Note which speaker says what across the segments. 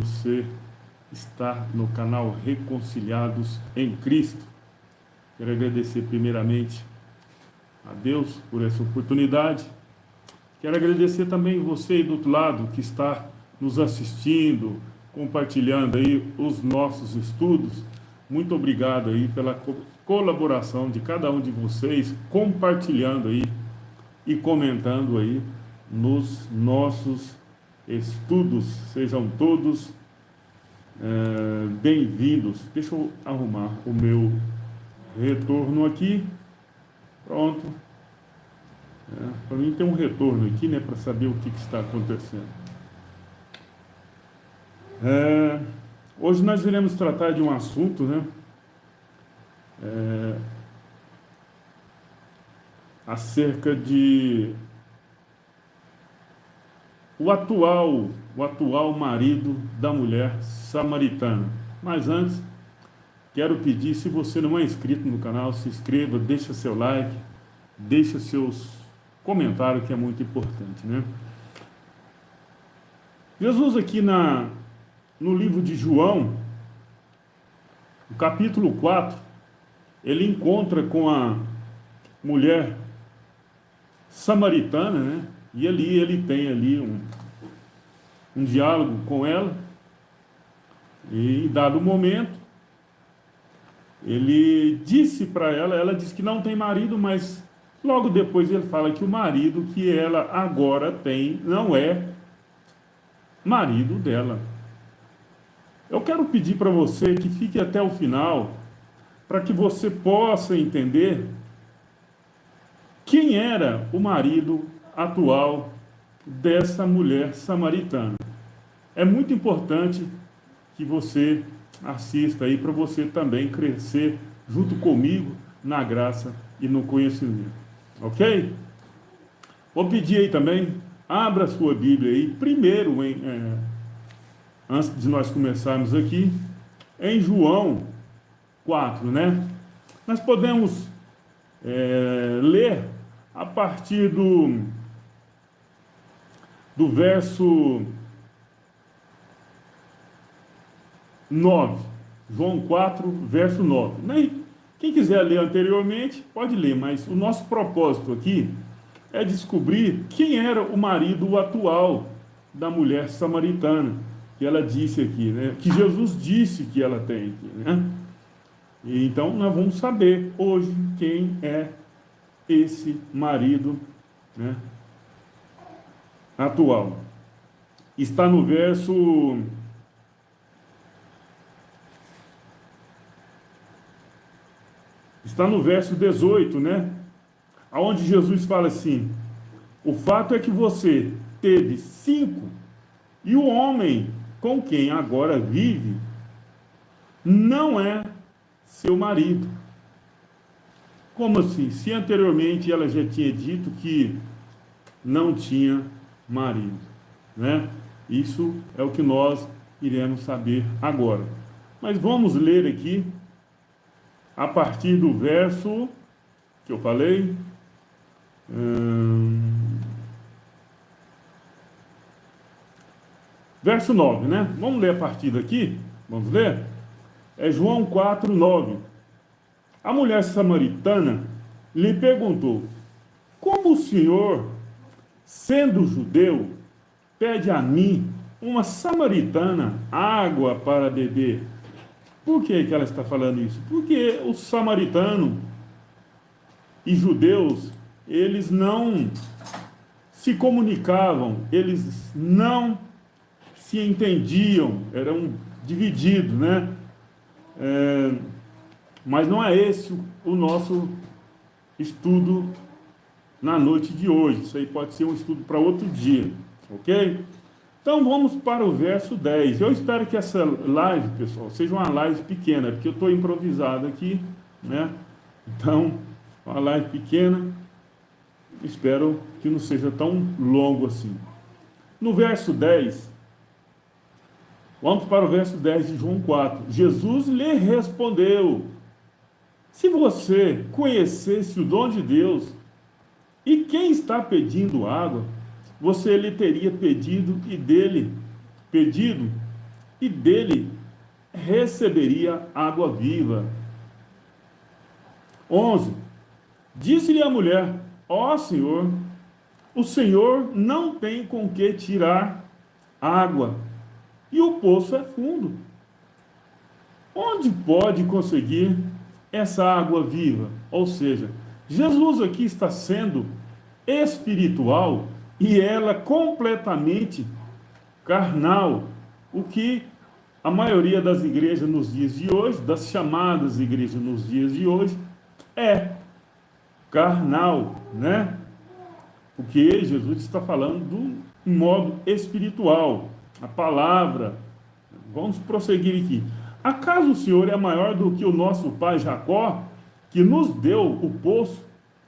Speaker 1: você está no canal Reconciliados em Cristo. Quero agradecer primeiramente a Deus por essa oportunidade. Quero agradecer também você aí do outro lado que está nos assistindo, compartilhando aí os nossos estudos. Muito obrigado aí pela colaboração de cada um de vocês, compartilhando aí e comentando aí nos nossos estudos. Sejam todos bem-vindos. Deixa eu arrumar o meu retorno aqui. Pronto. Para mim tem um retorno aqui, né, para saber o que está acontecendo. Hoje nós iremos tratar de um assunto, né, acerca de o atual marido da mulher samaritana. Mas antes, quero pedir, se você não é inscrito no canal, se inscreva, deixa seu like, deixa seus comentários, que é muito importante, né? Jesus aqui no livro de João, no capítulo 4, ele encontra com a mulher samaritana, né? E ali ele tem ali um diálogo com ela. E em dado momento, ele disse para ela, ela disse que não tem marido, mas logo depois ele fala que o marido que ela agora tem não é marido dela. Eu quero pedir para você que fique até o final, para que você possa entender quem era o marido atual dessa mulher samaritana. É muito importante que você assista aí, para você também crescer junto comigo na graça e no conhecimento. Ok? Vou pedir aí também, abra a sua Bíblia aí, primeiro, antes de nós começarmos aqui, em João 4, né? Nós podemos ler a partir do verso 9. João 4, verso 9. Quem quiser ler anteriormente, pode ler, mas o nosso propósito aqui é descobrir quem era o marido atual da mulher samaritana, que ela disse aqui, né? Que Jesus disse que ela tem aqui, né? E então nós vamos saber hoje quem é esse marido, né, atual. Está no verso 18, né? Onde Jesus fala assim: o fato é que você teve 5 e o homem com quem agora vive não é seu marido. Como assim? Se anteriormente ela já tinha dito que não tinha marido, né? Isso é o que nós iremos saber agora. Mas vamos ler aqui a partir do verso que eu falei. Verso 9, né? Vamos ler a partir daqui? Vamos ler? É João 4, 9. A mulher samaritana lhe perguntou: como o Senhor, sendo judeu, pede a mim, uma samaritana, água para beber? Por que ela está falando isso? Porque os samaritanos e judeus, eles não se comunicavam, eles não se entendiam, eram divididos, né? Mas não é esse o nosso estudo na noite de hoje. Isso aí pode ser um estudo para outro dia, ok? Então vamos para o verso 10. Eu espero que essa live, pessoal, seja uma live pequena, porque eu estou improvisado aqui, né? Então, uma live pequena, espero que não seja tão longo assim. No verso 10, vamos para o verso 10 de João 4. Jesus lhe respondeu: se você conhecesse o dom de Deus e quem está pedindo água, você lhe teria pedido e dele receberia água viva. 11. Disse-lhe a mulher: ó Senhor, o Senhor não tem com que tirar água, e o poço é fundo. Onde pode conseguir essa água viva? Ou seja, Jesus aqui está sendo espiritual e ela completamente carnal, o que a maioria das igrejas nos dias de hoje, das chamadas igrejas nos dias de hoje, é carnal, né? Porque Jesus está falando do modo espiritual, a palavra. Vamos prosseguir aqui. Acaso o Senhor é maior do que o nosso pai Jacó, que nos deu o poço,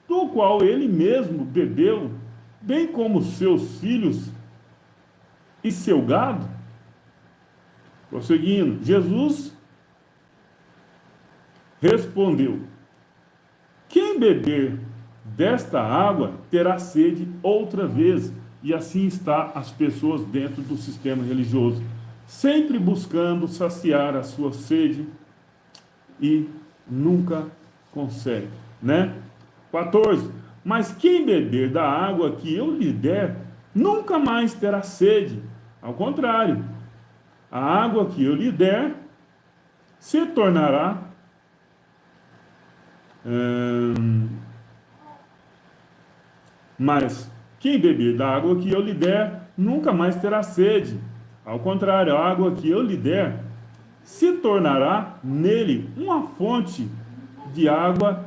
Speaker 1: do qual ele mesmo bebeu, bem como seus filhos e seu gado? Prosseguindo, Jesus respondeu: quem beber desta água terá sede outra vez. E assim está as pessoas dentro do sistema religioso, sempre buscando saciar a sua sede e nunca consegue, né? 14. Mas quem beber da água que eu lhe der, nunca mais terá sede. Ao contrário, a água que eu lhe der se tornará mas quem beber da água que eu lhe der, nunca mais terá sede. Ao contrário, a água que eu lhe der se tornará nele uma fonte de água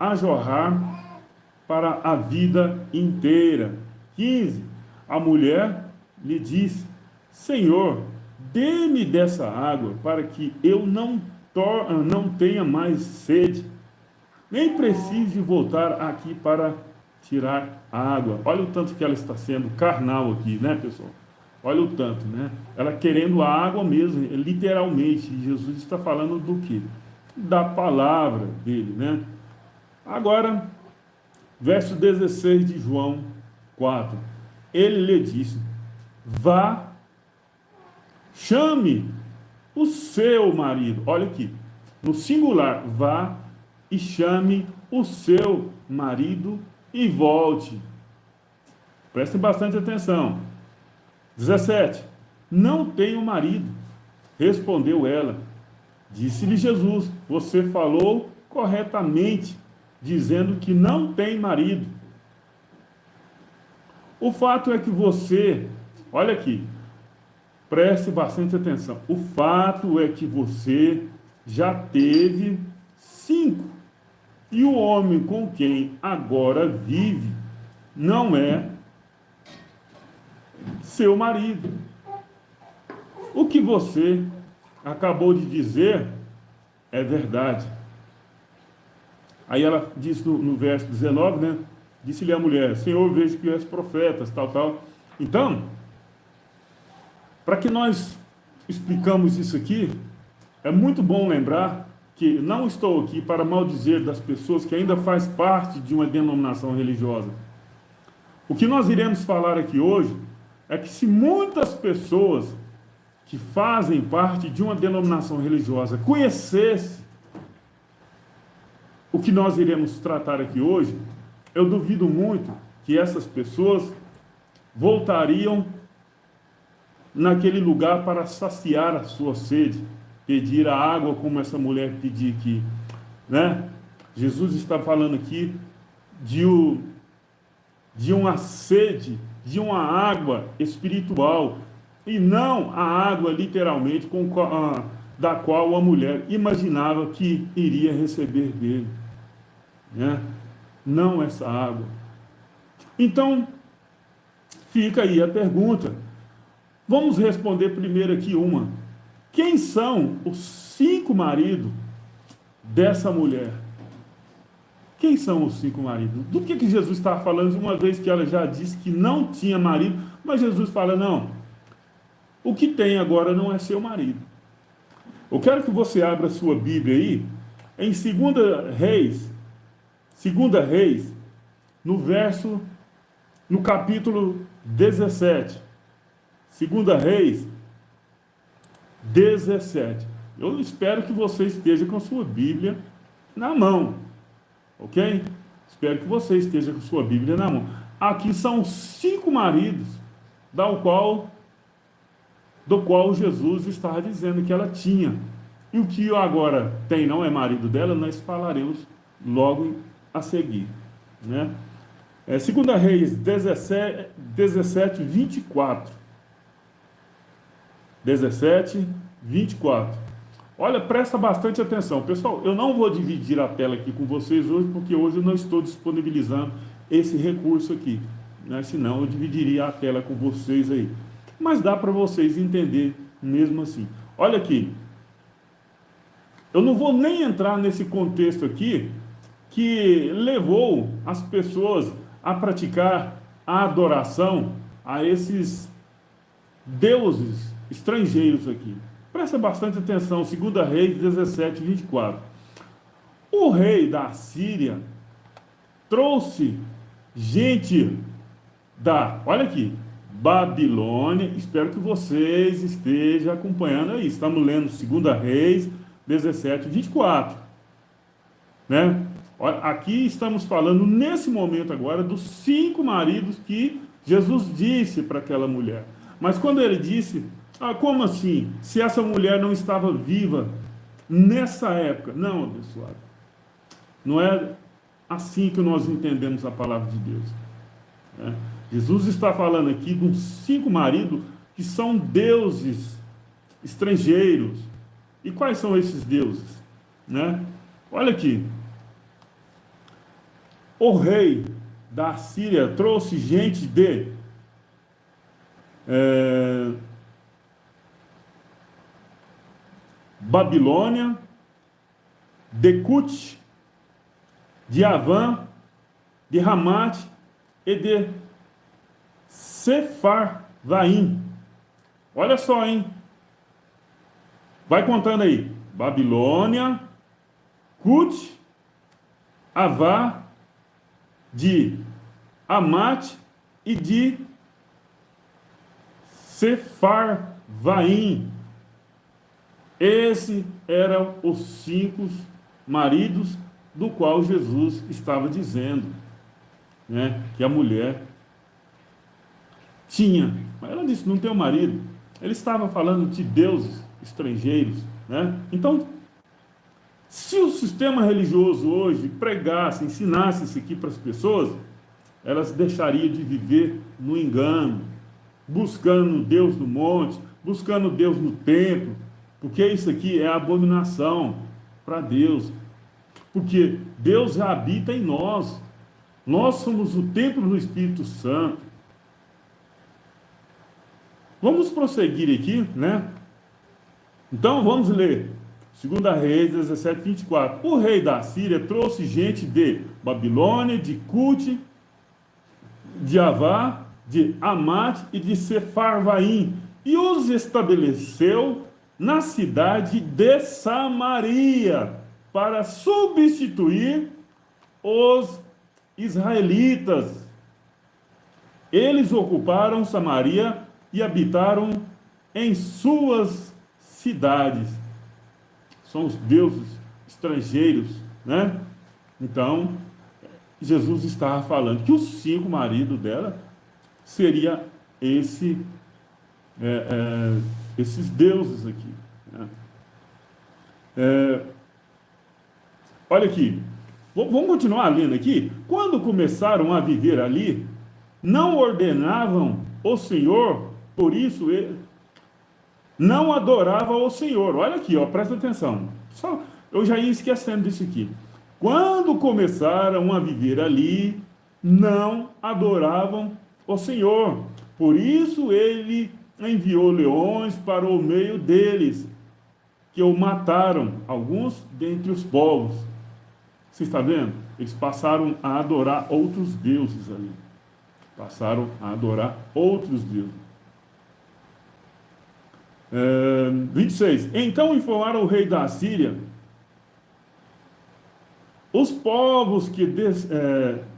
Speaker 1: a jorrar para a vida inteira. 15. A mulher lhe disse: Senhor, dê-me dessa água para que eu não tenha mais sede, nem precise voltar aqui para tirar a água. Olha o tanto que ela está sendo carnal aqui, né, pessoal? Olha o tanto, né? Ela querendo a água mesmo, literalmente. Jesus está falando do quê? Da palavra dele, né? Agora, verso 16 de João 4. Ele lhe disse: vá, chame o seu marido. Olha aqui, no singular, vá e chame o seu marido e volte. Prestem bastante atenção. 17. Não tenho marido, respondeu ela. Disse-lhe Jesus: você falou corretamente, dizendo que não tem marido. O fato é que você, olha aqui, preste bastante atenção. O fato é que você já teve 5. E o homem com quem agora vive não é seu marido. O que você acabou de dizer é verdade. Aí ela diz no verso 19, né? Disse-lhe a mulher: Senhor, vejo que és profeta, tal. Então, para que nós explicamos isso aqui, é muito bom lembrar que não estou aqui para maldizer das pessoas que ainda faz parte de uma denominação religiosa. O que nós iremos falar aqui hoje é que se muitas pessoas que fazem parte de uma denominação religiosa conhecessem o que nós iremos tratar aqui hoje, eu duvido muito que essas pessoas voltariam naquele lugar para saciar a sua sede, pedir a água como essa mulher pediu aqui, né? Jesus está falando aqui de uma sede, de uma água espiritual, e não a água literalmente da qual a mulher imaginava que iria receber dele, né? Não essa água. Então, fica aí a pergunta. Vamos responder primeiro aqui uma. Quem são os 5 maridos dessa mulher? Quem são os 5 maridos? Do que Jesus estava falando, uma vez que ela já disse que não tinha marido, mas Jesus fala: não, o que tem agora não é seu marido. Eu quero que você abra a sua Bíblia aí, em 2 Reis, no capítulo 17. 2 Reis, 17. Eu espero que você esteja com a sua Bíblia na mão, ok? Espero que você esteja com a sua Bíblia na mão. Aqui são 5 maridos, do qual Jesus estava dizendo que ela tinha. E o que agora tem não é marido dela, nós falaremos logo a seguir, né? 2 Reis 17, 24. 17, 24. Olha, presta bastante atenção. Pessoal, eu não vou dividir a tela aqui com vocês hoje, porque hoje eu não estou disponibilizando esse recurso aqui, né? Senão eu dividiria a tela com vocês aí. Mas dá para vocês entender mesmo assim. Olha aqui. Eu não vou nem entrar nesse contexto aqui que levou as pessoas a praticar a adoração a esses deuses estrangeiros aqui. Presta bastante atenção, 2 Reis 17, 24. O rei da Síria trouxe gente olha aqui, Babilônia. Espero que vocês estejam acompanhando aí. Estamos lendo 2 Reis 17, 24. Né? Olha, aqui estamos falando nesse momento agora dos 5 maridos que Jesus disse para aquela mulher. Mas quando ele disse, como assim? Se essa mulher não estava viva nessa época? Não, abençoado. Não é assim que nós entendemos a palavra de Deus. Né? Jesus está falando aqui de uns 5 maridos que são deuses estrangeiros. E quais são esses deuses? Né? Olha aqui. O rei da Síria trouxe gente de Babilônia, de Cute, de Avã, de Ramate e de Sefarvaim. Olha só, hein? Vai contando aí. Babilônia, Cute, Avá, de Amate e de Sefarvaim. Esses eram os 5 maridos do qual Jesus estava dizendo, né, que a mulher tinha. Mas ela disse, não tem um marido. Ele estava falando de deuses estrangeiros, né? Então, se o sistema religioso hoje pregasse, ensinasse isso aqui para as pessoas, elas deixariam de viver no engano, buscando Deus no monte, buscando Deus no templo, porque isso aqui é abominação para Deus. Porque Deus já habita em nós. Nós somos o templo do Espírito Santo. Vamos prosseguir aqui, né? Então, vamos ler. 2 Reis 17, 24. O rei da Síria trouxe gente de Babilônia, de Cute, de Avá, de Amate e de Sefarvaim, e os estabeleceu na cidade de Samaria, para substituir os israelitas. Eles ocuparam Samaria e habitaram em suas cidades. São os deuses estrangeiros, né? Então, Jesus estava falando que os 5 maridos dela seria esses deuses aqui, né? Olha aqui, vamos continuar lendo aqui. Quando começaram a viver ali, não ordenavam o Senhor, por isso não adorava o Senhor. Olha aqui, ó, presta atenção. Eu já ia esquecendo disso aqui. Quando começaram a viver ali, não adoravam o Senhor. Por isso ele enviou leões para o meio deles, que o mataram, alguns dentre os povos. Você está vendo? Eles passaram a adorar outros deuses ali. Passaram a adorar outros deuses. 26. Então informaram o rei da Síria: os povos que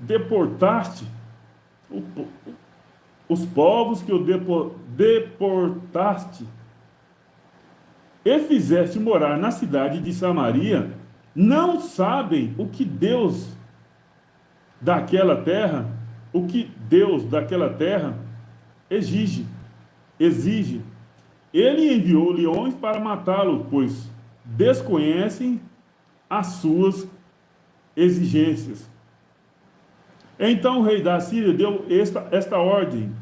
Speaker 1: deportaste, os povos que o deportaste, e fizeste morar na cidade de Samaria, não sabem o que Deus daquela terra exige, exige. Ele enviou leões para matá-lo, pois desconhecem as suas exigências. Então o rei da Síria deu esta ordem: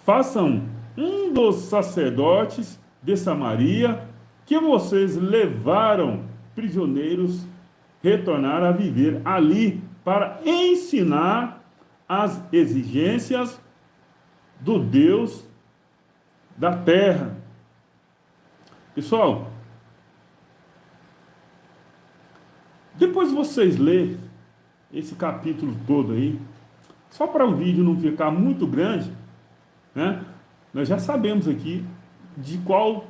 Speaker 1: façam um dos sacerdotes de Samaria que vocês levaram prisioneiros retornar a viver ali para ensinar as exigências do Deus da terra. Pessoal, depois vocês lerem esse capítulo todo aí, só para o vídeo não ficar muito grande, né? Nós já sabemos aqui de qual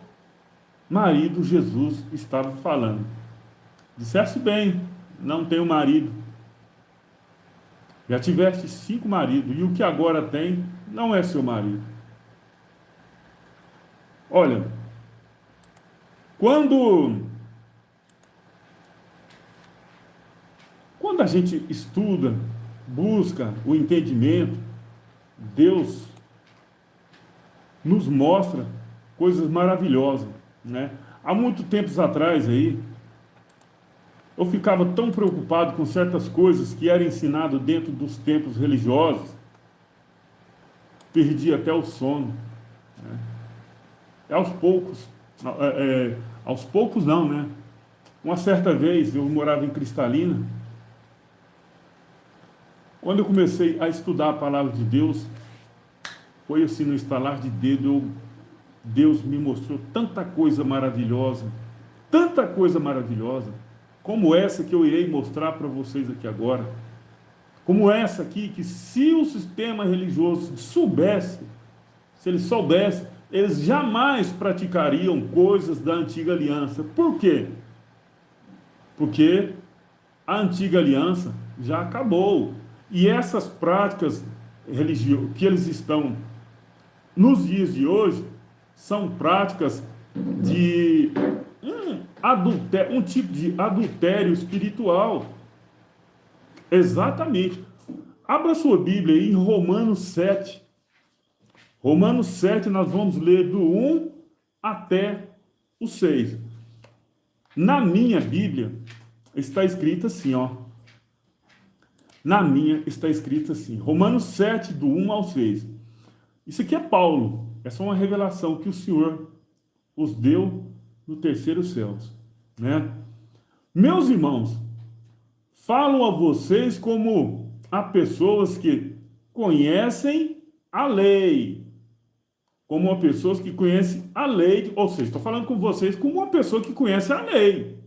Speaker 1: marido Jesus estava falando. Disseste bem, não tenho marido. Já tiveste 5 maridos, e o que agora tem não é seu marido. Olha, quando a gente estuda, busca o entendimento, Deus nos mostra coisas maravilhosas, né? Há muito tempos atrás aí, eu ficava tão preocupado com certas coisas que eram ensinadas dentro dos templos religiosos, perdi até o sono, né? Aos poucos não, né? Uma certa vez eu morava em Cristalina. Quando eu comecei a estudar a palavra de Deus, foi assim no estalar de dedo, Deus me mostrou tanta coisa maravilhosa, como essa que eu irei mostrar para vocês aqui agora, como essa aqui, que se o sistema religioso soubesse, se eles soubessem, eles jamais praticariam coisas da antiga aliança. Por quê? Porque a antiga aliança já acabou. E essas práticas religiosas que eles estão nos dias de hoje são práticas de um tipo de adultério espiritual. Exatamente. Abra sua Bíblia aí em Romanos 7. Romanos 7, nós vamos ler do 1 até o 6. Na minha Bíblia está escrito assim, ó. Na minha está escrito assim, Romanos 7, do 1 ao 6. Isso aqui é Paulo. Essa é uma revelação que o Senhor os deu no terceiro céu, né? Meus irmãos, falo a vocês como a pessoas que conhecem a lei. Como uma pessoa que conhece a lei, ou seja, estou falando com vocês como uma pessoa que conhece a lei.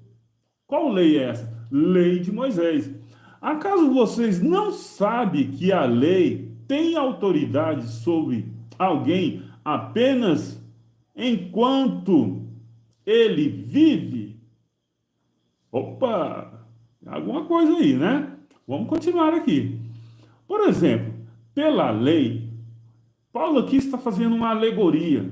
Speaker 1: Qual lei é essa? Lei de Moisés. Acaso vocês não sabem que a lei tem autoridade sobre alguém apenas enquanto ele vive? Opa! Alguma coisa aí, né? Vamos continuar aqui. Por exemplo, pela lei, Paulo aqui está fazendo uma alegoria.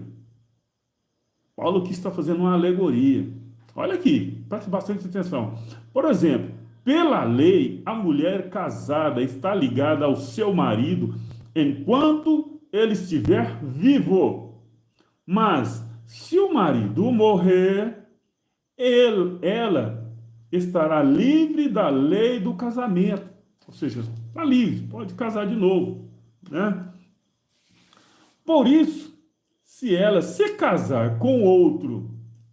Speaker 1: Olha aqui, preste bastante atenção. Por exemplo, pela lei, a mulher casada está ligada ao seu marido enquanto ele estiver vivo. Mas, se o marido morrer, ela estará livre da lei do casamento. Ou seja, está livre, pode casar de novo, né? Por isso, se ela se casar com outro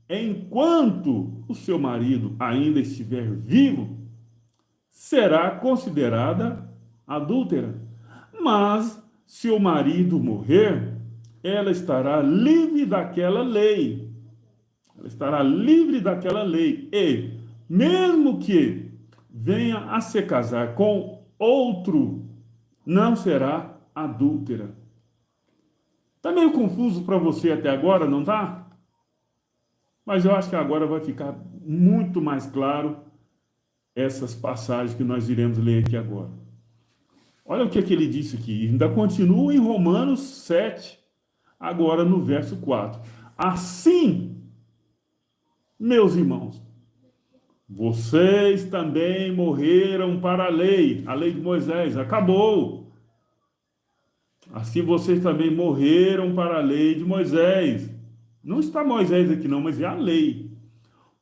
Speaker 1: enquanto o seu marido ainda estiver vivo, será considerada adúltera. Mas, se o marido morrer, ela estará livre daquela lei. E, mesmo que venha a se casar com outro, não será adúltera. Tá meio confuso para você até agora, não tá? Mas eu acho que agora vai ficar muito mais claro essas passagens que nós iremos ler aqui agora. Olha o que ele disse aqui. Ainda continua em Romanos 7, agora no verso 4. Assim, Meus irmãos, vocês também morreram para a lei de Moisés, acabou. Assim vocês também morreram para a lei de Moisés. Não está Moisés aqui não, mas é a lei.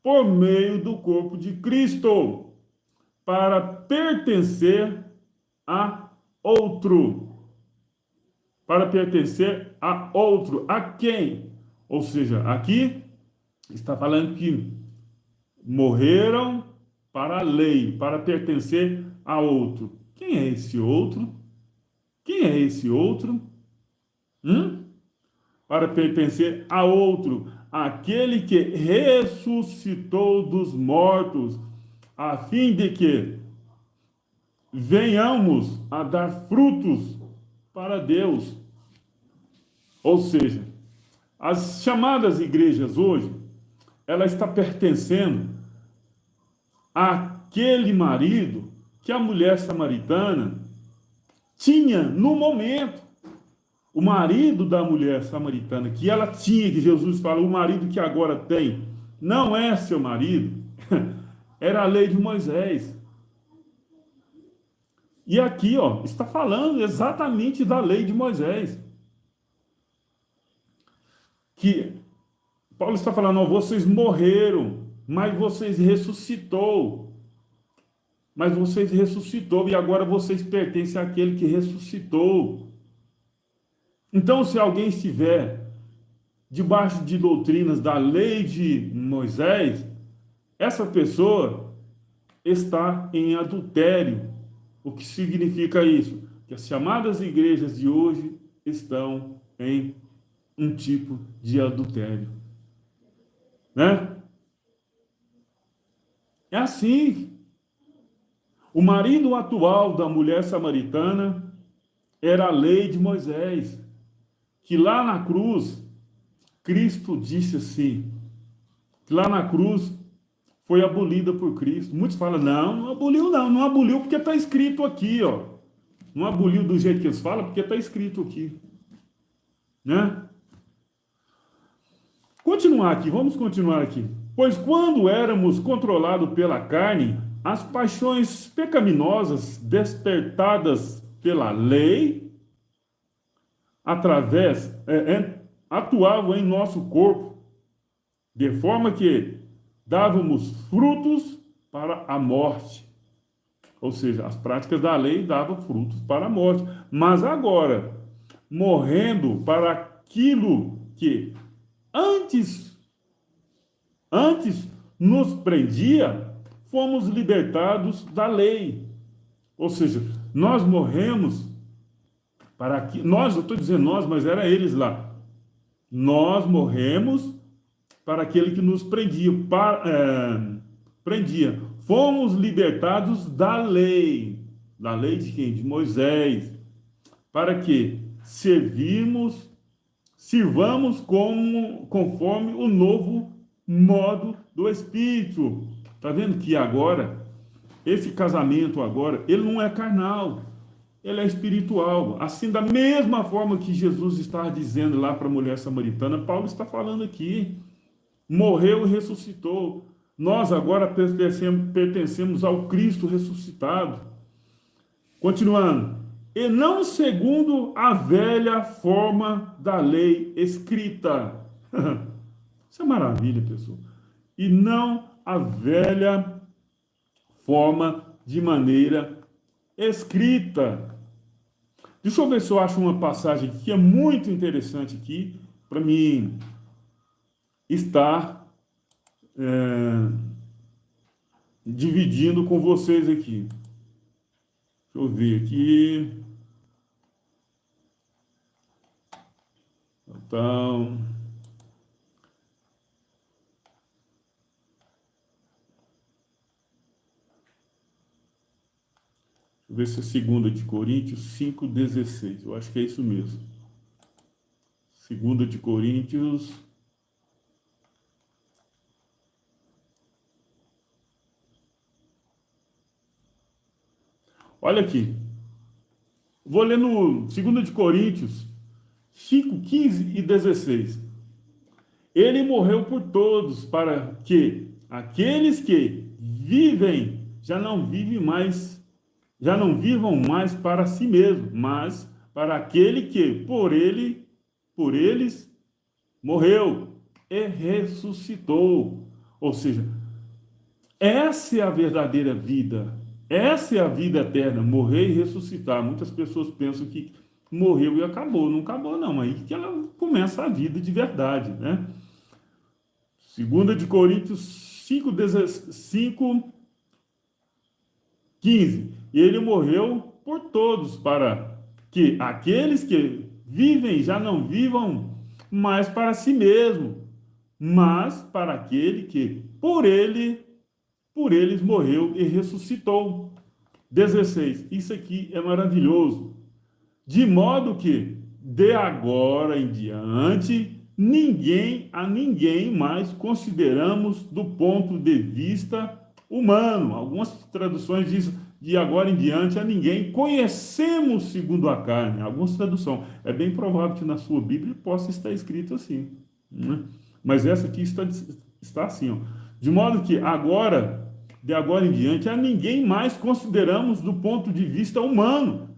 Speaker 1: Por meio do corpo de Cristo, para pertencer a outro. Para pertencer a outro. A quem? Ou seja, aqui está falando que morreram para a lei, para pertencer a outro. Quem é esse outro? Quem é esse outro? Para pertencer a outro, aquele que ressuscitou dos mortos, a fim de que venhamos a dar frutos para Deus. Ou seja, as chamadas igrejas hoje, ela está pertencendo àquele marido que a mulher samaritana tinha no momento. O marido da mulher samaritana que ela tinha, que Jesus fala, o marido que agora tem, não é seu marido, era a lei de Moisés. E aqui, ó, está falando exatamente da lei de Moisés. Que Paulo está falando, ó, vocês morreram, mas vocês ressuscitou. Mas vocês ressuscitou e agora vocês pertencem àquele que ressuscitou. Então, se alguém estiver debaixo de doutrinas da lei de Moisés, essa pessoa está em adultério. O que significa isso? Que as chamadas igrejas de hoje estão em um tipo de adultério. Né? É assim. O marido atual da mulher samaritana era a lei de Moisés. Que lá na cruz, Cristo disse assim, que lá na cruz foi abolida por Cristo. Muitos falam, não aboliu não, não aboliu porque está escrito aqui, ó. Não aboliu do jeito que eles falam, porque está escrito aqui. Né? Continuar aqui, vamos continuar aqui. Pois quando éramos controlados pela carne, as paixões pecaminosas despertadas pela lei, atuavam em nosso corpo, de forma que dávamos frutos para a morte. Ou seja, as práticas da lei davam frutos para a morte. Mas agora, morrendo para aquilo que antes nos prendia, fomos libertados da lei. Ou seja, nós morremos para que nós, eu estou dizendo nós, mas era eles lá. Nós morremos para aquele que nos prendia. Prendia. Fomos libertados da lei. Da lei de quem? De Moisés. Para que sirvamos conforme o novo modo do Espírito. Está vendo que agora, esse casamento agora, ele não é carnal. Ele é espiritual. Assim, da mesma forma que Jesus está dizendo lá para a mulher samaritana, Paulo está falando aqui. Morreu e ressuscitou. Nós agora pertencemos ao Cristo ressuscitado. Continuando. E não segundo a velha forma da lei escrita. Isso é maravilha, pessoal. E não a velha forma de maneira escrita. Deixa eu ver se eu acho uma passagem que é muito interessante aqui, para mim estar dividindo com vocês aqui. Deixa eu ver aqui. Então, ver se é 2 de Coríntios 5,16. Eu acho que é isso mesmo. 2 de Coríntios. Olha aqui. Vou ler no 2 de Coríntios 5, 15 e 16. Ele morreu por todos, para que aqueles que vivem já não vivam mais para si mesmos, mas para aquele que por eles morreu e ressuscitou. Ou seja, essa é a verdadeira vida. Essa é a vida eterna, morrer e ressuscitar. Muitas pessoas pensam que morreu e acabou. Não acabou, não. Aí que ela começa a vida de verdade, né? 2 de Coríntios 5, 15. E ele morreu por todos, para que aqueles que vivem já não vivam mais para si mesmo, mas para aquele que por eles morreu e ressuscitou. 16. Isso aqui é maravilhoso. De modo que, de agora em diante, a ninguém mais consideramos do ponto de vista humano. Algumas traduções dizem, de agora em diante, a ninguém conhecemos segundo a carne. Algumas traduções. É bem provável que na sua Bíblia possa estar escrito assim, né? Mas essa aqui está assim, ó. De modo que de agora em diante, a ninguém mais consideramos do ponto de vista humano.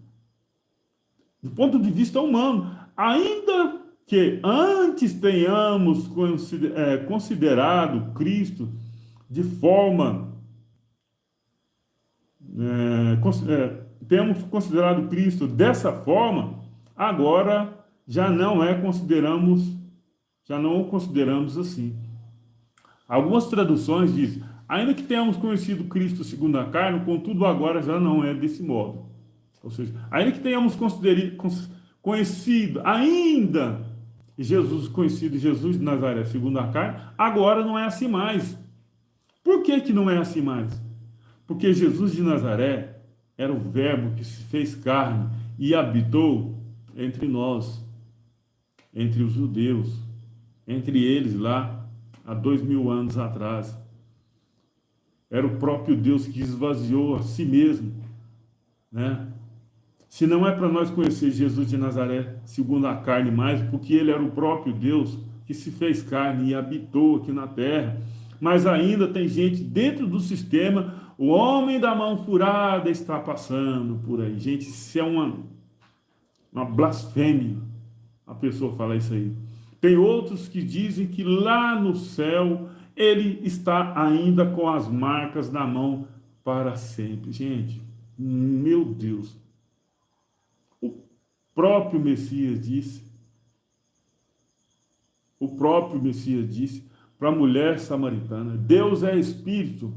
Speaker 1: Do ponto de vista humano. Ainda que antes tenhamos considerado Cristo de forma. Temos considerado Cristo dessa forma, agora já não o consideramos assim. Algumas traduções dizem, ainda que tenhamos conhecido Cristo segundo a carne, contudo agora já não é desse modo. Ou seja, ainda que tenhamos conhecido Jesus de Nazaré segundo a carne, agora não é assim mais. Por que que não é assim mais? Porque Jesus de Nazaré era o Verbo que se fez carne e habitou entre nós, entre os judeus, entre eles lá há 2000 anos atrás. Era o próprio Deus que esvaziou a si mesmo, né? Se não é para nós conhecer Jesus de Nazaré segundo a carne mais, porque ele era o próprio Deus que se fez carne e habitou aqui na terra. Mas ainda tem gente dentro do sistema, o homem da mão furada está passando por aí. Gente, isso é uma blasfêmia, a pessoa falar isso aí. Tem outros que dizem que lá no céu ele está ainda com as marcas na mão para sempre. Gente, meu Deus. O próprio Messias disse para a mulher samaritana, Deus é Espírito.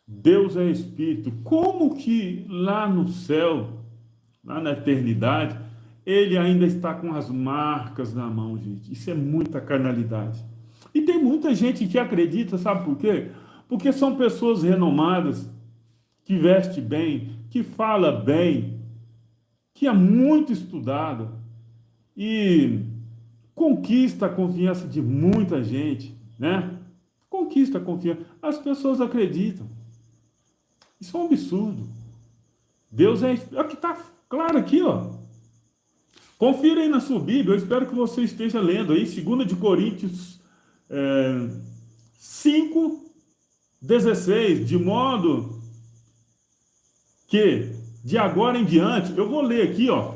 Speaker 1: Deus é Espírito. Como que lá no céu, lá na eternidade, ele ainda está com as marcas na mão, gente? Isso é muita carnalidade. E tem muita gente que acredita, sabe por quê? Porque são pessoas renomadas, que veste bem, que fala bem, que é muito estudada e conquista a confiança de muita gente, né? Conquista a confiança. As pessoas acreditam. Isso é um absurdo. Deus é o que está claro aqui, ó. Confira aí na sua Bíblia, eu espero que você esteja lendo aí, 2 de Coríntios 5:16, de modo que de agora em diante, eu vou ler aqui, ó.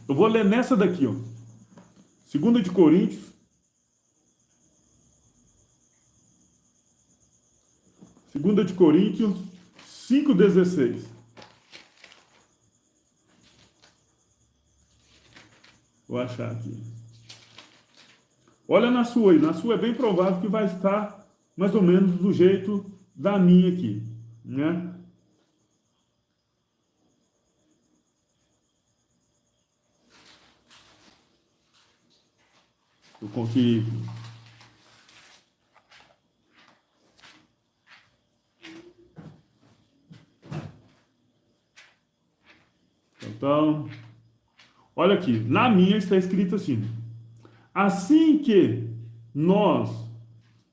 Speaker 1: Eu vou ler nessa daqui, ó. 2 de Coríntios 5:16. Vou achar aqui. Olha na sua aí. Na sua é bem provável que vai estar mais ou menos do jeito da minha aqui, né? Eu confio. Então, olha aqui, na minha está escrito assim: assim que nós,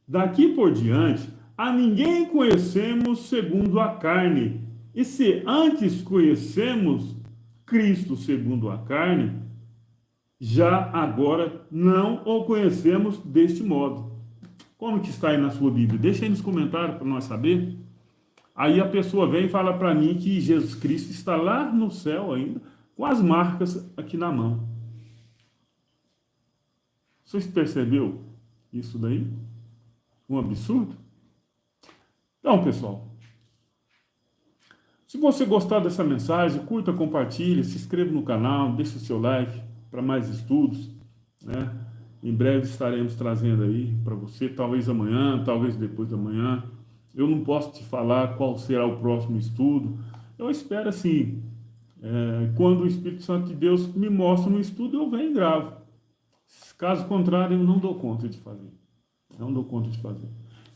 Speaker 1: daqui por diante, a ninguém conhecemos segundo a carne, e se antes conhecemos Cristo segundo a carne, já agora não o conhecemos deste modo. Como que está aí na sua Bíblia? Deixa aí nos comentários para nós saber. Aí a pessoa vem e fala para mim que Jesus Cristo está lá no céu ainda, com as marcas aqui na mão. Vocês percebeu isso daí? Um absurdo? Então, pessoal, se você gostar dessa mensagem, curta, compartilhe, se inscreva no canal, deixe o seu like para mais estudos, né? Em breve estaremos trazendo aí para você, talvez amanhã, talvez depois da manhã. Eu não posso te falar qual será o próximo estudo. Eu espero assim, quando o Espírito Santo de Deus me mostra um estudo, eu venho e gravo. Caso contrário, eu não dou conta de fazer. Não dou conta de fazer.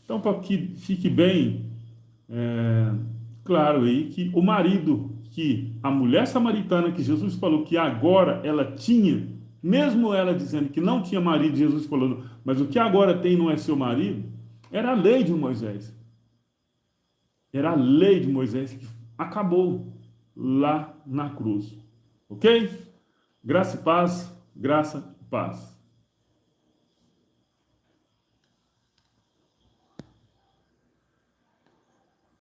Speaker 1: Então, para que fique bem claro aí que o marido, que a mulher samaritana que Jesus falou que agora ela tinha, mesmo ela dizendo que não tinha marido, Jesus falando, mas o que agora tem não é seu marido, era a lei de Moisés. Era a lei de Moisés que acabou lá na cruz. Ok? Graça e paz, graça e paz.